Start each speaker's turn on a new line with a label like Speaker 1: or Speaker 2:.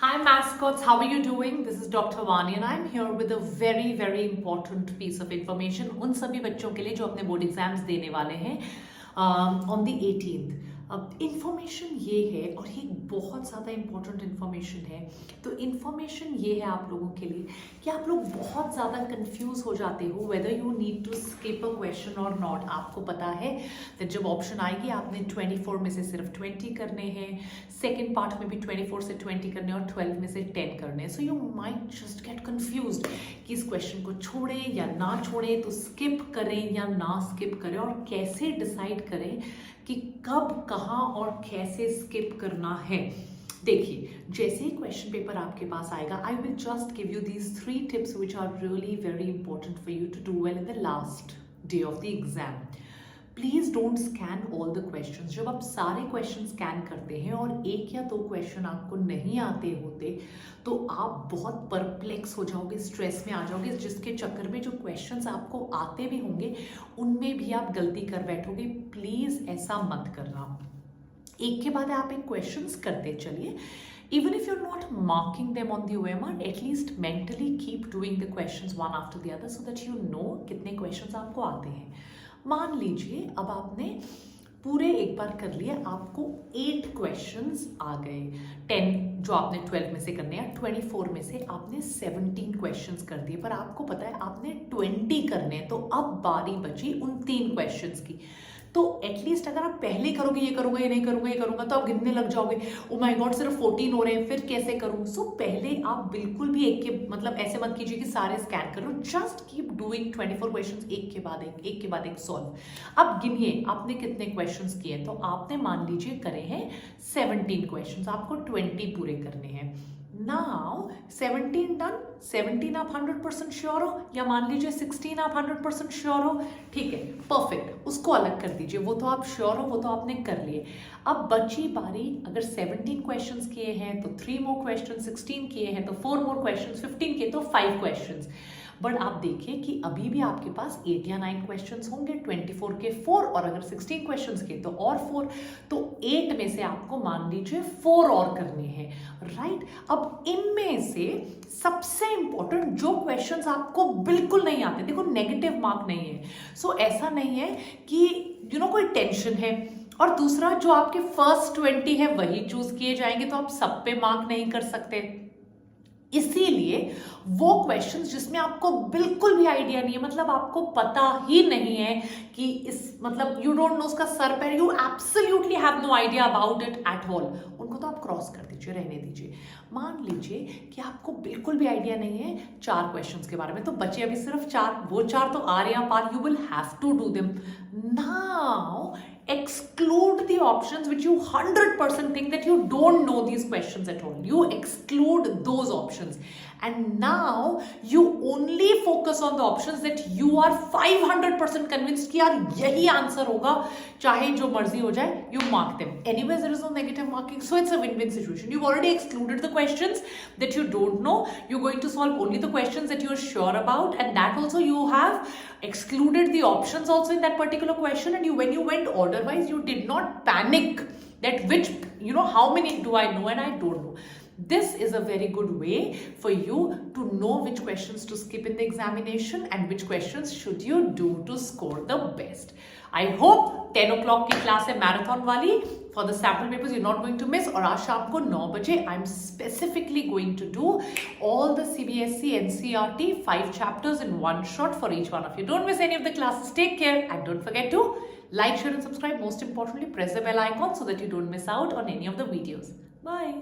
Speaker 1: Hi mascots, how are you doing? This is Dr. Vani and I'm here with a very important piece of information उन सभी बच्चों के लिए जो अपने बोर्ड एग्जाम्स देने वाले हैं ऑन द 18th। अब इन्फॉर्मेशन ये है और ये बहुत ज़्यादा इम्पोर्टेंट इन्फॉर्मेशन है। तो इन्फॉर्मेशन ये है आप लोगों के लिए कि आप लोग बहुत ज़्यादा कंफ्यूज हो जाते हो whether you need to skip a question और नॉट। आपको पता है कि जब ऑप्शन आएगी आपने 24 में से सिर्फ 20 करने हैं, सेकेंड पार्ट में भी 24 से 20 करने और 12 में से 10 करने। So you might just get confuse कि इस क्वेश्चन को छोड़े या ना छोड़े, तो स्किप करें या ना स्किप करें और कैसे डिसाइड करें कि कब कहाँ और कैसे स्किप करना है। देखिए, जैसे ही क्वेश्चन पेपर आपके पास आएगा, I will just give you these 3 tips which are really very important for you to do well in the last day of the exam. Please don't scan all the questions. जब आप सारे question scan करते हैं और 1 या 2 question आपको नहीं आते होते, तो आप बहुत परप्लेक्स हो जाओगे, स्ट्रेस में आ जाओगे, जिसके चक्कर में जो क्वेश्चंस आपको आते भी होंगे उनमें भी आप गलती कर बैठोगे। प्लीज ऐसा मत करना। एक के बाद आप एक क्वेश्चंस करते चलिए। Even if you're not marking them on the OMR, at least mentally keep doing the questions one after the other so that you know कितने questions आपको आते हैं। मान लीजिए अब आपने पूरे एक बार कर लिया, आपको 8 क्वेश्चंस आ गए। 10 जो आपने 12 में से करने हैं, 24 में से आपने 17 क्वेश्चंस कर दिए, पर आपको पता है आपने 20 करने हैं। तो अब बारी बची उन 3 क्वेश्चंस की। तो एटलीस्ट अगर आप पहले करोगे, ये करूंगा, ये नहीं करूंगा, ये करूंगा, तो आप गिनने लग जाओगे, ओ माय गॉड सिर्फ 14 हो रहे हैं, फिर कैसे करूं। सो पहले आप बिल्कुल भी एक के मतलब ऐसे मत कीजिए कि सारे स्कैन करो। जस्ट कीप डूइंग 24 क्वेश्चंस, एक के बाद एक सॉल्व। अब गिनिए आपने कितने क्वेश्चंस किए। तो आपने मान लीजिए करे हैं 17 क्वेश्चंस, आपको 20 पूरे करने हैं। नाउ 17 डन, 17 आप 100% श्योर हो, या मान लीजिए 16 आप 100% श्योर हो, ठीक है, परफेक्ट, उसको अलग कर दीजिए। वो तो आप श्योर हो, वो तो आपने कर लिए। अब बची बारी, अगर 17 क्वेश्चंस किए हैं तो 3 मोर क्वेश्चन, 16 किए हैं तो 4 मोर क्वेश्चन, 15 किए तो 5 क्वेश्चन। बट आप देखिए कि अभी भी आपके पास 8 या 9 क्वेश्चंस होंगे, 24 के 4, और अगर 16 क्वेश्चंस के तो और 4, तो 8 में से आपको मान लीजिए 4 और करने हैं, राइट। अब इनमें से सबसे इंपॉर्टेंट जो क्वेश्चंस आपको बिल्कुल नहीं आते, देखो नेगेटिव मार्क नहीं है। सो ऐसा नहीं है कि कोई टेंशन है। और दूसरा, जो आपके फर्स्ट 20 है वही चूज किए जाएंगे, तो आप सब पे मार्क नहीं कर सकते। इसीलिए वो क्वेश्चंस जिसमें आपको बिल्कुल भी आइडिया नहीं है, मतलब आपको पता ही नहीं है कि इस मतलब यू डोंट नो उसका सर पैर, you absolutely have no idea about it at all, उनको तो आप क्रॉस कर दीजिए, रहने दीजिए। मान लीजिए कि आपको बिल्कुल भी आइडिया नहीं है 4 क्वेश्चंस के बारे में, तो बचे अभी सिर्फ 4, वो 4 तो आ रहे हैं पार, you will have to do them. Now exclude the options which you 100% think that you don't know these questions at all. You exclude those options, and now you only focus on the options that you are 500% convinced कि यार यही answer होगा, चाहे जो मर्जी हो जाए, you mark them. Anyways, there is no negative marking, so it's a win-win situation. You've already excluded the questions that you don't know. You're going to solve only the questions that you're sure about, and that also you have excluded the options also in that particular question. And when you went order-wise, you did not panic that which, how many do I know and I don't know. This is a very good way for you to know which questions to skip in the examination and which questions should you do to score the best. I hope 10 o'clock की class है marathon वाली, for the sample papers you're not going to miss। और आज शाम को 9 बजे I'm specifically going to do all the CBSE NCERT 5 chapters in one shot for each one of you. Don't miss any of the classes. Take care and don't forget to like, share and subscribe. Most importantly, press the bell icon so that you don't miss out on any of the videos. Bye.